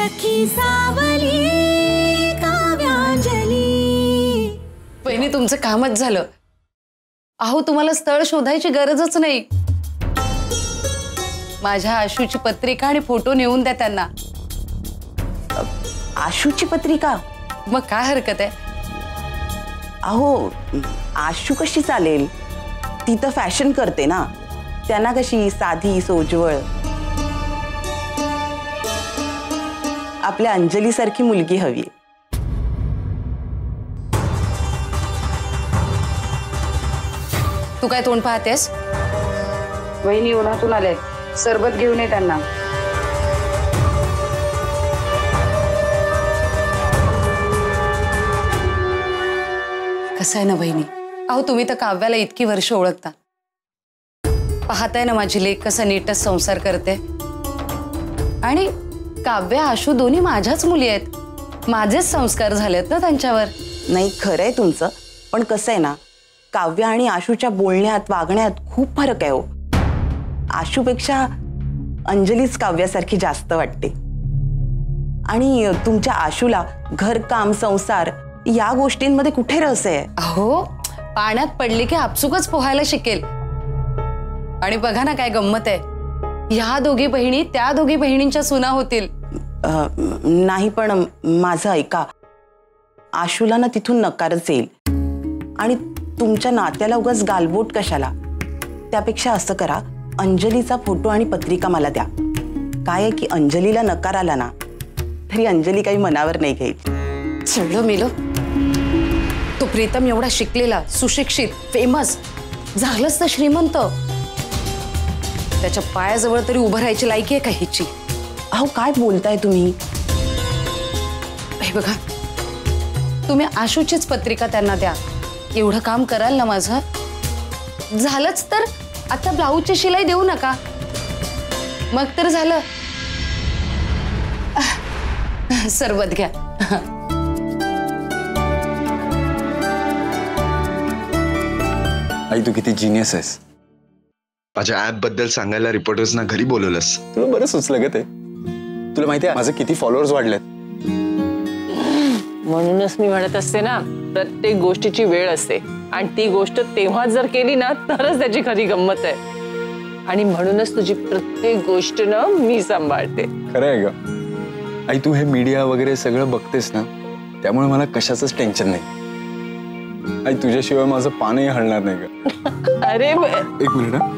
सखी सावली काव्यांजली। वहिनी तुमचं कामच झालं। अहो तुम्हाला स्थळ शोधायची गरजच नाही। माझ्या आशूची पत्रिका आणि फोटो नेऊन द्या त्यांना। आशूची पत्रिका? मग काय हरकत आहे? अहो आशू कशी चालेल, ती तर फॅशन करते ना, त्यांना कशी साधी सोजवळ आपल्या अंजली सारखी मुलगी हवी। तू काय तोंड पाहतेस? वहिनी उन्हातून आले, सरबत घेऊन ये त्यांना। कसं आहे ना बहिणी, अहो तुम्ही तर काव्याला इतकी वर्ष ओळखता, पाहताय ना माझी लेक कसा नीटच संसार करते। आणि काव्य आशू दोन्ही माझ्याच मुली आहेत, माझेच संस्कार झालेत ना त्यांच्यावर। नाही खरंय तुमचं, पण कसं आहे ना, काव्य आणि आशूच्या बोलण्यात वागण्यात खूप फरक आहे हो। आशूपेक्षा अंजलीच काव्यासारखी जास्त वाटते। आणि तुमच्या आशूला घरकाम संसार या गोष्टींमध्ये कुठे रस आहे? अहो पाण्यात पडली की आपसुकच पोहायला शिकेल। आणि बघा ना काय गंमत आहे, ह्या दोघी बहिणी त्या दोघी बहिणींच्या सुना होतील। नाही पण माझं ऐका, आशूला ना तिथून नकारच येईल। आणि तुमच्या नात्याला उगाच गालबोट कशाला? त्यापेक्षा असं करा, अंजलीचा फोटो आणि पत्रिका मला द्या। काय आहे की अंजलीला नकार आला ना तरी अंजली काही मनावर नाही घ्यायची। चढलो मेलो, तो प्रीतम एवढा शिकलेला सुशिक्षित फेमस झालंच तर श्रीमंत, त्याच्या पायाजवळ तरी उभं राहायची लायकी आहे का ह्याची? अहो काय बोलताय तुम्ही? हे बघा, तुम्ही आशूचीच पत्रिका त्यांना द्या, एवढं काम कराल ना माझं। झालंच तर आता ब्लाऊजची शिलाई देऊ नका, मग तर झालं। सरबत घ्या। आई तू किती जीनियस आहेस। माझ्या ऍप बद्दल सांगायला रिपोर्टर्सना घरी बोलवलंस। तुला बरं सुचलं ग ते? तुला माहिती आहे माझे किती फॉलोअर्स वाढलेत? म्हणूनच मी म्हणत असते ना, प्रत्येक गोष्टीची वेळ असते आणि ती गोष्ट तेव्हा जर केली ना तरच त्याची खरी गंमत आहे। आणि म्हणूनच तुझी प्रत्येक गोष्ट ना मी सांभाळते। खरं आहे ग आई, तू हे मीडिया वगैरे सगळं बघतेस ना, त्यामुळे मला कशाचंच टेन्शन नाही। आई तुझ्याशिवाय माझं पानही हलणार नाही ग। अरे एक मिनिट हा,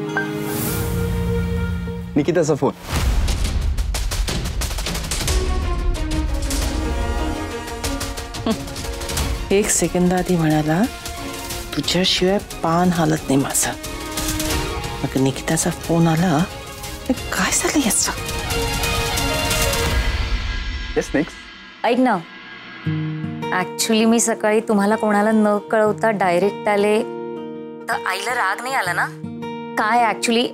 निकिताचा फोन। एक सेकंद आधी म्हणाला तुझ्याशिवाय पान हालत नाही माझं, मग निकिताचा फोन आला, काय झालं याचं? Yes next. ऐक ना, ऍक्च्युली मी सकाळी तुम्हाला कोणाला न कळवता डायरेक्ट आले, तर आईला राग नाही आला ना? काय ऍक्च्युली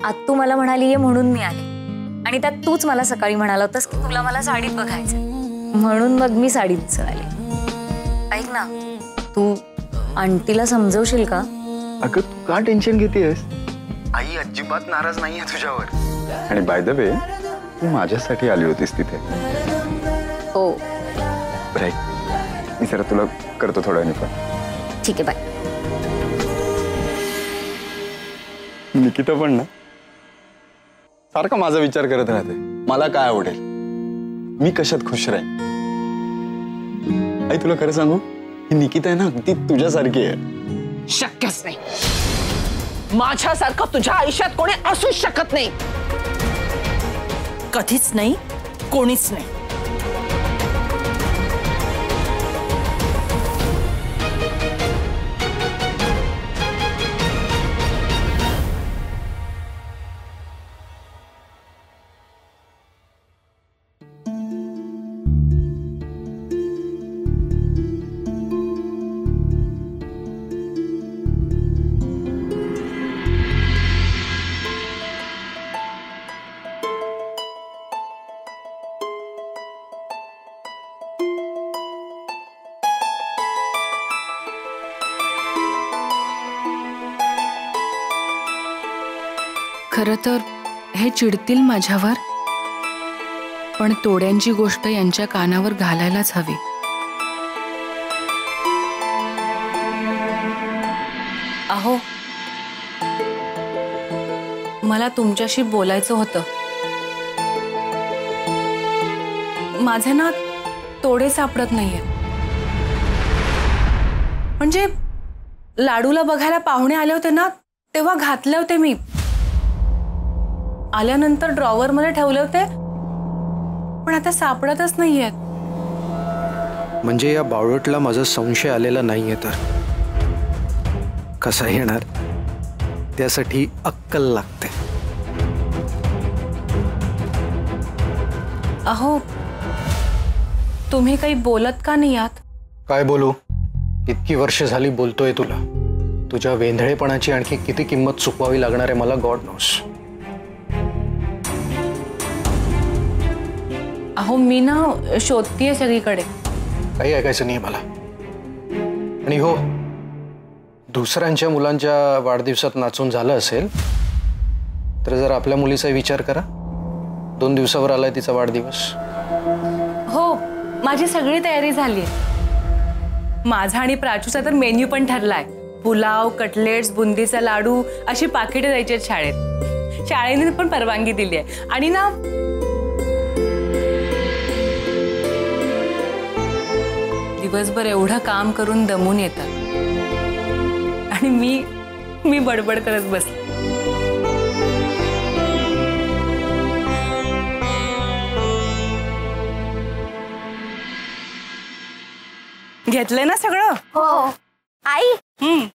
आत्तू मला म्हणाली आहे म्हणून मी आले, आणि त्यात तूच मला सकाळी म्हणाला होतास की तुला मला साडीत बघायचं, म्हणून मग मी साडीत आले। ऐक ना, तू आंटीला समजवशील का? अगं तू का टेन्शन घेतेस? आई अजिबात नाराज नाहीये तुझ्यावर। आणि बाय द वे तू माझ्यासाठी आली होतीस तिथे। हो राईट, मी जरा तुला करतो थोड्या वेळाने फोन। ठीक आहे, बाय। निकिता पण ना सारखा माझा विचार करत राहते, मला काय आवडेल, मी कशात खुश राहीन। आई तुला खरं सांगू, ही निकिता आहे ना ती तुझ्यासारखी आहे। शक्यच नाही, माझ्यासारखं तुझ्या आयुष्यात कोणी असूच शकत नाही, कधीच नाही, कोणीच नाही। खरं तर हे चिडतील माझ्यावर, पण तोड्यांची गोष्ट यांच्या कानावर घालायलाच हवी. अहो, मला तुमच्याशी बोलायचं होतं. माझे ना तोडे सापडत नाहीये. म्हणजे लाडूला बघायला पाहुणे आले होते ना, तेव्हा घातले होते मी. आल्यानंतर ड्रॉवर मध्ये ठेवले होते, पण आता सापडतच नाहीयेत. म्हणजे या बावळटला माझा संशय आलेला नाहीये तर कसा येणार? त्यासाठी अक्कल लागते. अहो, तुम्ही काही बोलत का नाही आहात? काय बोलू? इतकी वर्ष झाली बोलतोय तुला. तुझ्या वेंधळेपणाची आणखी किती किंमत चुकवावी लागणार आहे मला गॉड नोस. अहो, मी ना शोधतीये सगळीकडे. काही ऐकायचं नाही मला. आणि हो, दुसऱ्यांच्या मुलांच्या वाढदिवसात नाचून झालं असेल तर जर आपल्या मुलीचा विचार करा. 2 दिवसावर आलाय तिचा वाढदिवस. हो, माझी सगळी तयारी झाली आहे. माझा आणि प्राचूचा तर मेन्यू पण ठरलाय. पुलाव, कटलेट्स, बुंदीचा लाडू अशी पाकिटे द्यायची आहेत शाळेत. शाळेने पण परवानगी दिली आहे. आणि ना दिवसभर एवढं काम करून दमून येतात आणि मी बडबड करत बसले. घेतलंय ना सगळं? हो आई,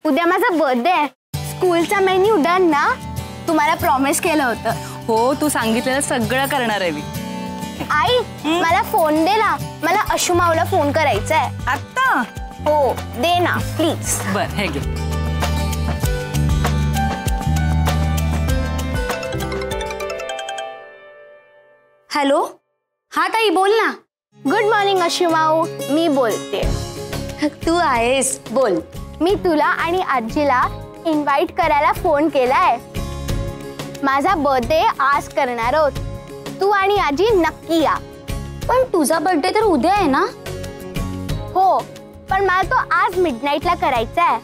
उद्या माझा बर्थडे आहे. स्कूलचा मेन्यू डन ना? तुम्हाला प्रॉमिस केलं होतं. हो, तू सांगितलेलं सगळं करणार आहे मी. आई, मला फोन दे ना. मला अशुमावला फोन करायचा आहे. आत्ता? हो, दे ना प्लीज. बर, हे घे. हॅलो, हा ताई बोल ना. गुड मॉर्निंग अशुमाऊ, मी बोलते. तू आहेस, बोल. मी तुला आणि आजीला इन्व्हाइट करायला फोन केलाय. माझा बर्थडे आज करणार आहोत. तू आणि आजी नक्की या. पण तुझा बर्थडे तर उद्या आहे ना? हो, पण मला तो आज मिडनाईटला करायचा आहे.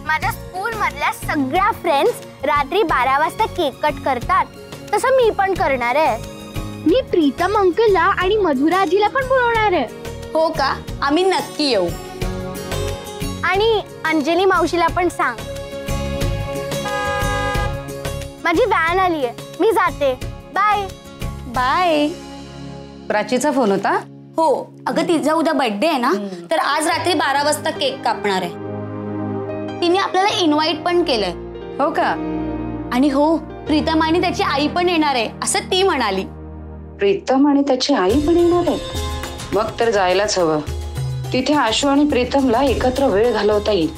माझ्या स्कूल मधल्या सगळ्या फ्रेंड्स रात्री 12 वाजता केक कट करतात, तसं मी पण करणार आहे. मी प्रीतम अंकलला आणि मधुरा आजीला पण बोलवणार आहे. हो का? आम्ही नक्की येऊ. आणि अंजली मावशीला पण सांग. माझी व्हॅन आली आहे, मी जाते. Bye bye. प्राचीचा फोन होता? हो, अगं तिचा उद्या बर्थडे आहे ना, तर आज रात्री 12 वाजता केक कापणार आहे. तिने आपल्याला इन्व्हाइट पण केलंय. हो का? आणि हो, प्रीतम आणि त्याची आई पण येणार आहे असं ती म्हणाली. प्रीतम आणि त्याची आई पण येणार आहे? मग तर जायलाच हवं. तिथे आशू आणि प्रीतमला एकत्र वेळ घालवता येईल.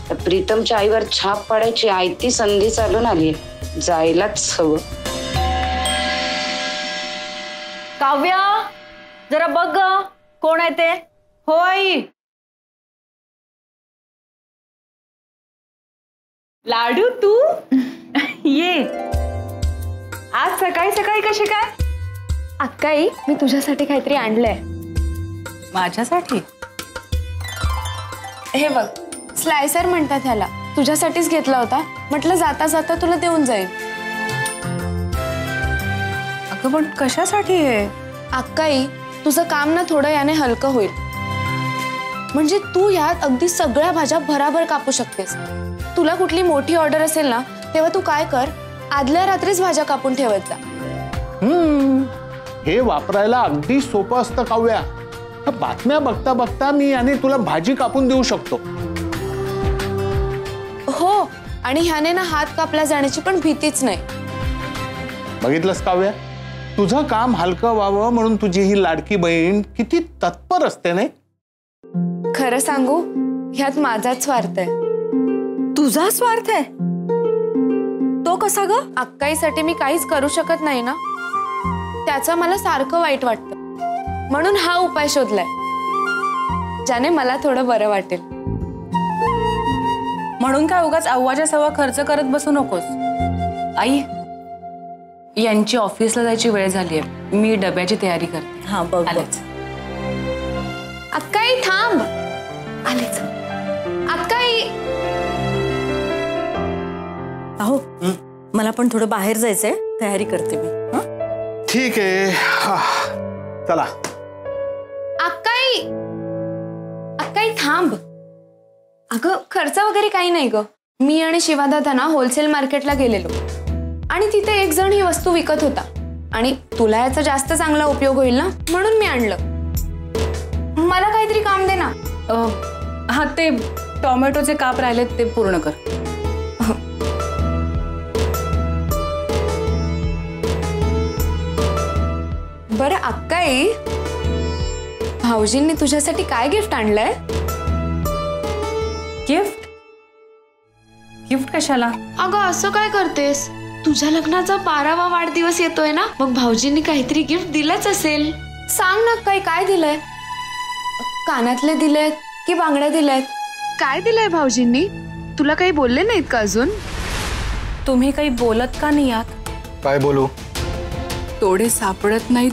तर प्रीतमच्या आईवर छाप पाडायची आयती संधी चालून आली. जायलाच हवं. काव्या, जरा बघ ग, कोण आहे ते? हो आई. लाडू, तू ये. आज सकाळी सकाळी कशी काय? अक्काई, मी तुझ्यासाठी काहीतरी आणलंय. माझ्यासाठी? हे बघ, स्लायसर म्हणतात ह्याला. तुझ्यासाठीच घेतला होता. म्हटलं जाता जाता तुला देऊन जाईल. अगं, पण कशासाठी आहे? अक्काई, तुझं काम ना थोडं याने हलकं होईल. म्हणजे तू यात अगदी सगळ्या भाज्या भराभर कापू शकतेस. तुला कुठली मोठी ऑर्डर असेल ना, तेव्हा तू काय कर, आदल्या रात्रीच भाज्या कापून ठेवत जा. हे वापरायला अगदी सोपं असतं काव्या. बातम्या बघता बघता मी आणि तुला भाजी कापून देऊ शकतो. हो, आणि ह्याने ना हात कापला जाण्याची पण भीतीच नाही. बघितलंस काव्या, तुझं काम हलकं व्हावं म्हणून तुझी ही लाडकी बहीण किती तत्पर असते नाही? खरं सांगू, ह्यात माझाच स्वार्थ आहे. तुझा स्वार्थ आहे? तो कसा ग? अक्काईसाठी मी काहीच करू शकत नाही ना, त्याचं मला सारखं वाईट वाटतं. म्हणून हा उपाय शोधलाय, ज्याने मला थोडं बरं वाटेल. म्हणून काय उगाच अव्वाच्या सव्वा खर्च करत बसू नकोस. आई, यांची ऑफिसला जायची वेळ झाली आहे, मी डब्याची तयारी करते. हा बघ आलेच. अक्काई थांब. आलेच. अक्काई. अहो मला पण थोडं बाहेर जायचंय, तयारी करते मी. ठीक आहे. चला. अक्काई. अक्काई थांब. अगं खर्च वगैरे काही नाही ग. मी आणि शिवादादा ना होलसेल मार्केटला गेलेलो आणि तिथे एक जण ही वस्तू विकत होता आणि तुला याचा जास्त चांगला उपयोग होईल ना म्हणून मी आणलं. मला काहीतरी काम दे ना. हा ते टोमॅटोचे काप राहिलेत ते पूर्ण कर. बरं अक्काई, भाऊजींनी तुझ्यासाठी काय गिफ्ट आणलंय? गिफ्ट? गिफ्ट कशाला? अगं असं काय करतेस? तुझ्या लग्नाचा 12वा वाढदिवस येतोय ना, मग भाऊजींनी काहीतरी गिफ्ट दिलंच असेल. सांग ना काय दिलंय? कानातले दिलेत की बांगड्या दिल्यात? काय दिलंय भाऊजींनी? तुला काही बोलले नाहीत का अजून? तुम्ही काही बोलत का नाही आहात? काय बोलू? तोडे सापडत नाहीत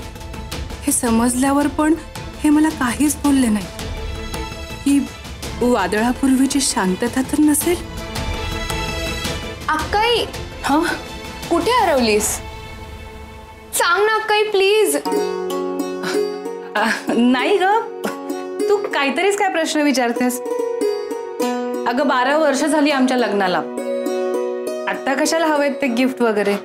हे समजल्यावर पण हे मला काहीच बोलले नाही. ही वादळापूर्वीची शांतता तर नसेल? अक्काई. हा कुठे हरवलीस? सांग ना अक्काई प्लीज. नाही ग, तू काहीतरीच काय प्रश्न विचारतेस. अगं 12 वर्ष झाली आमच्या लग्नाला, आता कशाला हवेत ते गिफ्ट वगैरे?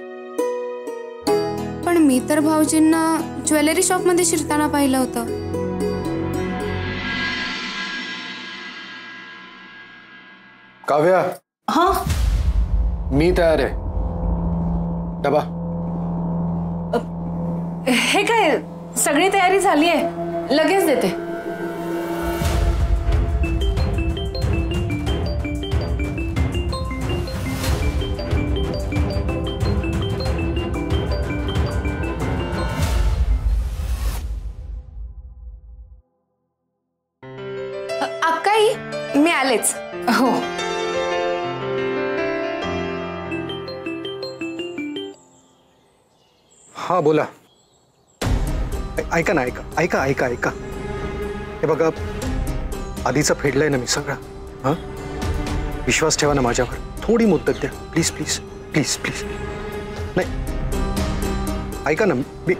पण मी तर भाऊजींना ज्वेलरी शॉप मध्ये शिरताना पाहिलं होतं. काव्या. हा मी तयार आहे. डबा. हे काय, सगळी तयारी झाली आहे, लगेच देते. अक्काई मी आलेच. हो. हा बोला. ऐका ना, ऐका. हे बघा, आधीचं फेडलंय ना मी सगळं. हा विश्वास ठेवा ना माझ्यावर. थोडी मुद्दत द्या प्लीज प्लीज प्लीज प्लीज. नाही ऐका ना, मी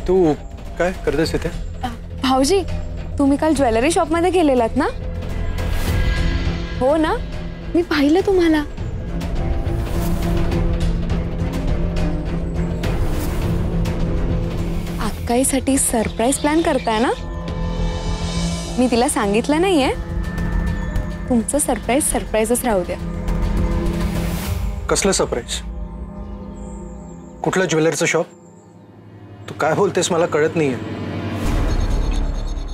तू काय करतेस इथे? भाऊजी तुम्ही काल ज्वेलरी शॉप मध्ये गेलेलात ना? हो ना, मी पाहिलं तुम्हाला. अक्काईसाठी सरप्राईज प्लॅन करताय ना? मी तिला सांगितलं नाहीये. तुमचं सरप्राईजच राहू द्या. कसलं सरप्राईज? कुठलं ज्वेलरचं शॉप? तू काय बोलतेस मला कळत नाहीये.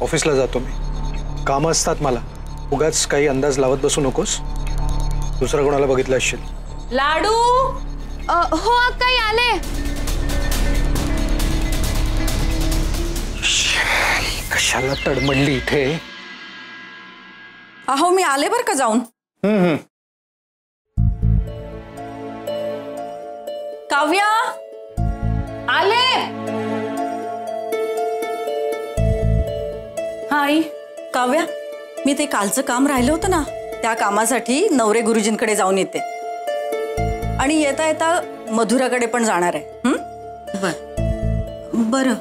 ऑफिसला जातो मी, कामं असतात मला. उगाच काही अंदाज लावत बसू नकोस. दुसरा कोणाला बघितलं असशील. लाडू. हो अक्काई आले. कशाला तडमडली इथे? अहो मी आले बर का जाऊन. काव्या आले. हाय काव्या, मी ते कालचं काम राहिलं होतं ना, त्या कामासाठी नवरे गुरुजींकडे जाऊन येते आणि येता येता मधुराकडे पण जाणार आहे. बरं,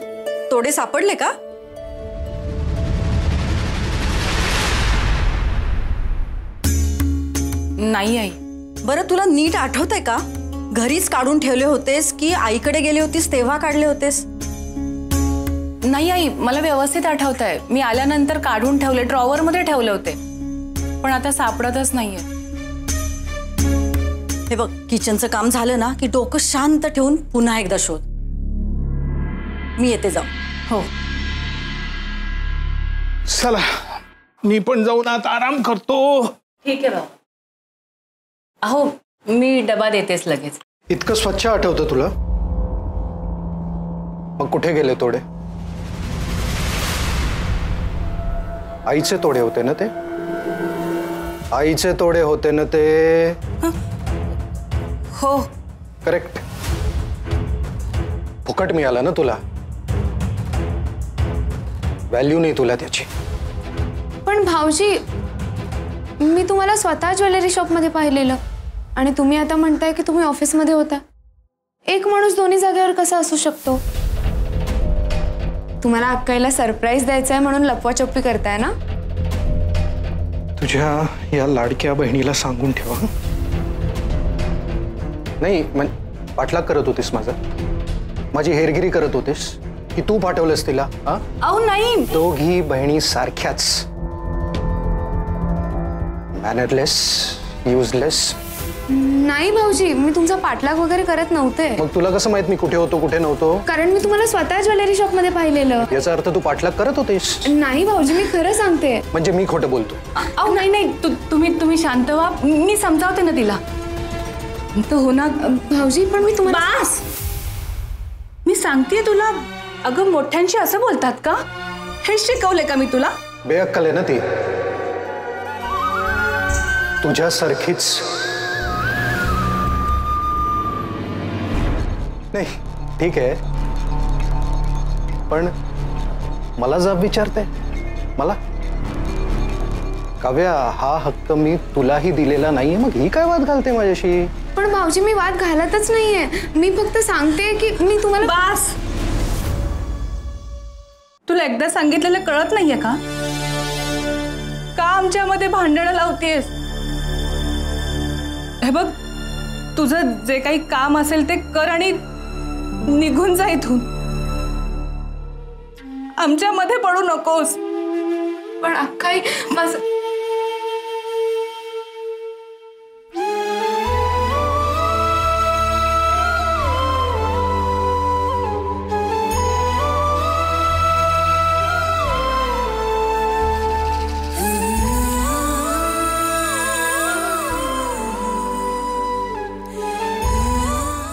तोडे सापडले का? नाही आई. बरं तुला नीट आठवतंय का? घरीच काढून ठेवले होतेस की आईकडे गेली होतीस तेव्हा काढले होतेस? नाही आई, मला व्यवस्थित आठवत आहे. मी आल्यानंतर काढून ठेवले, ड्रॉवर मध्ये ठेवले होते, पण आता सापडतच नाहीये. हे बघ, किचनचं काम झालं ना की डोकं शांत ठेवून पुन्हा एकदा शोध. मी येते जाऊ. हो. चला मी पण जाऊन आता आराम करतो. ठीक आहे बाबा. अहो मी डबा देतेच लगेच. इतकं स्वच्छ आठवतं तुला? मग कुठे गेले तोडे? आईचे तोडे होते ना ते? आईचे तोडे होते ना ते? हो. करेक्ट. फुकट मिळाला ना तुला, व्हॅल्यू नाही तुला त्याची. पण भाऊजी, मी तुम्हाला स्वतः ज्वेलरी शॉपमध्ये पाहिलेलं आणि तुम्ही आता म्हणताय की तुम्ही ऑफिसमध्ये होता. एक माणूस दोन्ही जागेवर कसा असू शकतो? तुम्हाला अक्काईला सरप्राईज द्यायचं आहे म्हणून लपवाछपवी करताय ना? तुझ्या या लाडक्या बहिणीला सांगून ठेवा. नाही पाठलाग करत होतीस माझी हेरगिरी करत होतीस की तू पाठवलंस तिला? अहो नाही. दोघी बहिणी सारख्याच मॅनरलेस, युजलेस. नाही भाऊजी, मी तुमचा पाठलाग वगैरे करत नव्हते. मग तुला कसं माहित मी कुठे होतो कुठे नव्हतो? कारण मी तुम्हाला स्वतः ज्वेलरी शॉप मध्ये पाहिलेलं. याचा अर्थ तू पाठलाग करत होतीस? नाही भाऊजी, मी खरं सांगते. म्हणजे मी खोटं बोलतो? अहो नाही, तुम्ही शांत व्हा, मी समजावते ना तिला. हो ना भाऊजी, पण मी तुम्हाला बास, मी सांगतेय तुला. अगं मोठ्यांशी असं बोलतात का? हे शिकवलंय का मी तुला? बेअक्कल आहे ना ती, तुझ्यासारखीच. नाही ठीक आहे, पण मला जाब विचारते मला? काव्या, हा हक्क मी तुलाही दिलेला नाहीये, मग ही काय वाद घालते माझ्याशी? पण भाऊजी, मी वाद घालतच नाहीये. मी फक्त सांगते की मी तुम्हाला. बास, तुला एकदा सांगितलेलं कळत नाहीये का? का आमच्यामध्ये भांडणं लावतेस? हे बघ, तुझं जे काही काम असेल ते कर आणि निघून जा इथून. आमच्यामध्ये पडू नकोस. पण अक्काई, माझं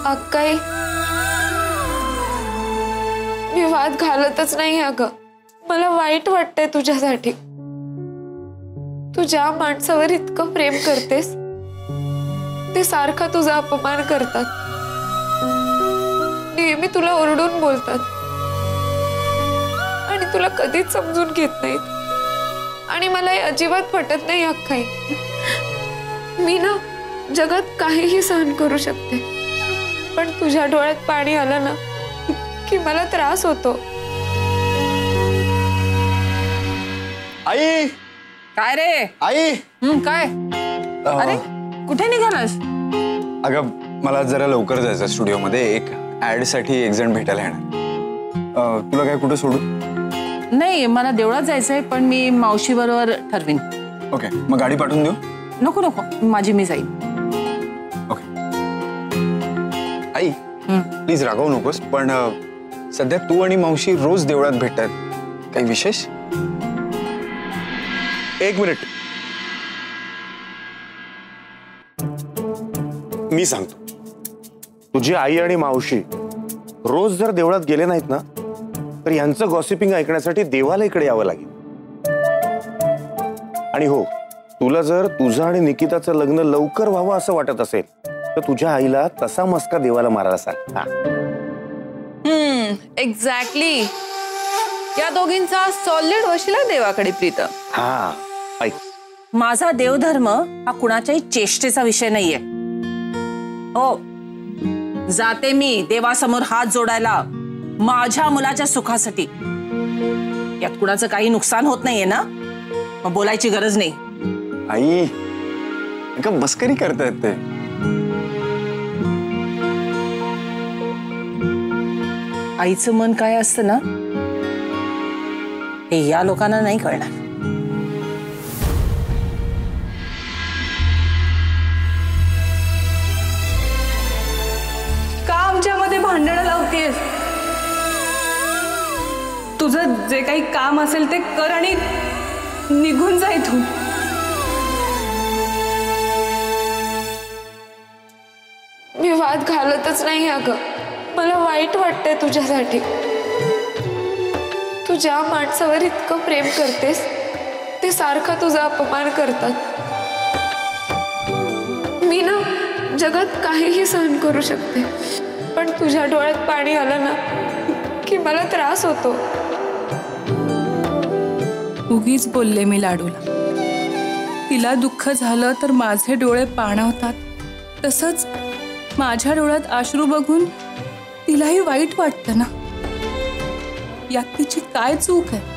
अक्काई, मी वाद घालतच नाही अगं. मला वाईट वाटतंय तुझ्यासाठी. तू ज्या माणसावर इतकं प्रेम करतेस ते सारखा तुझा अपमान करतात, नेहमी तुला ओरडून बोलतात आणि तुला कधीच समजून घेत नाहीत. आणि मला हे अजिबात पटत नाही अक्काई. मी ना जगात काहीही सहन करू शकते, पण तुझ्या डोळ्यात पाणी आलं ना की मला त्रास होतो. आई, काय रे? आई. काय? अरे कुठे निघालास? अगं मला जरा लवकर जायचं स्टुडिओमध्ये. एक ऍड साठी एक जण भेटायला येणार. तुला काय कुठे सोडू? नाही, मला देवळात जायचंय, पण मी मावशी बरोबर ठरवीन. ओके, मग गाडी पाठवून देऊ? नको नको, माझी मी जाईन. आई प्लीज रागवू नकोस, पण सध्या तू आणि मावशी रोज देवळात भेटतात. काही विशेष? एक मिनिट, मी सांगतो. तुझी आई आणि मावशी रोज जर देवळात गेले नाहीत ना, तर यांचं गॉसिपिंग ऐकण्यासाठी देवाला इकडे यावं लागेल. आणि हो, तुला जर तुझं आणि निकिताचं लग्न लवकर व्हावं असं वाटत असेल तर तुझ्या आईला तसा मस्का देवाला मारायला सांग. एक्झॅक्टली. या दोघींचा सॉलिड वशिला देवाकडे प्रीतम. हा, ऐक, माझा देवधर्म हा कुणाच्याही चेष्टेचा विषय नाहीये. हो, जाते मी देवासमोर हात जोडायला माझ्या मुलाच्या सुखासाठी. यात कुणाचं काही नुकसान होत नाहीये ना, मग बोलायची गरज नाही. आई का मस्करी करतायत ते? आईचं मन काय असतं ना, हे या लोकांना नाही कळणार. का आमच्यामध्ये भांडणं लावतेस? तुझं जे काही काम असेल ते कर आणि निघून जा इथून. मी वाद घालतच नाही अगं. मला वाईट वाटतंय तुझ्यासाठी. तू ज्या माणसावर इतकं प्रेम करतेस ते सारखा तुझा अपमान करतात. मी ना जगात काहीही सहन करू शकते, पण तुझ्या डोळ्यात पाणी आलं ना की मला त्रास होतो. उगीच बोलले मी लाडूला. तिला दुःख झालं तर माझे डोळे पाणावतात, तसंच माझ्या डोळ्यात अश्रू बघून तिलाही वाईट वाटतं ना. यात तिची काय चूक आहे?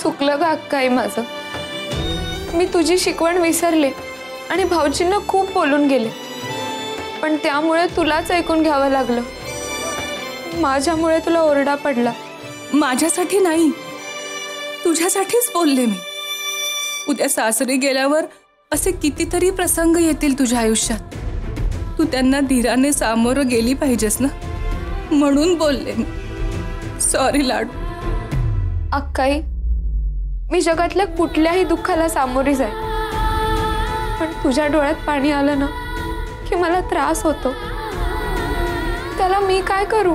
चुकलं का अक्काई माझं? मी तुझी शिकवण विसरले आणि भाऊजींना खूप बोलून गेले, पण त्यामुळे तुलाच ऐकून घ्यावं लागलं. माझ्यामुळे तुला ओरडा पडला. माझ्यासाठी नाही, तुझ्यासाठीच बोलले मी. उद्या सासरी गेल्यावर असे कितीतरी प्रसंग येतील तुझ्या आयुष्यात. तू त्यांना धीराने सामोरं गेली पाहिजेस ना, म्हणून बोलले मी. सॉरी लाडू. अक्काई, मी जगातल्या कुठल्याही दुःखाला सामोरी जाईल, पण तुझ्या डोळ्यात पाणी आलं ना की मला त्रास होतो. त्याला मी काय करू?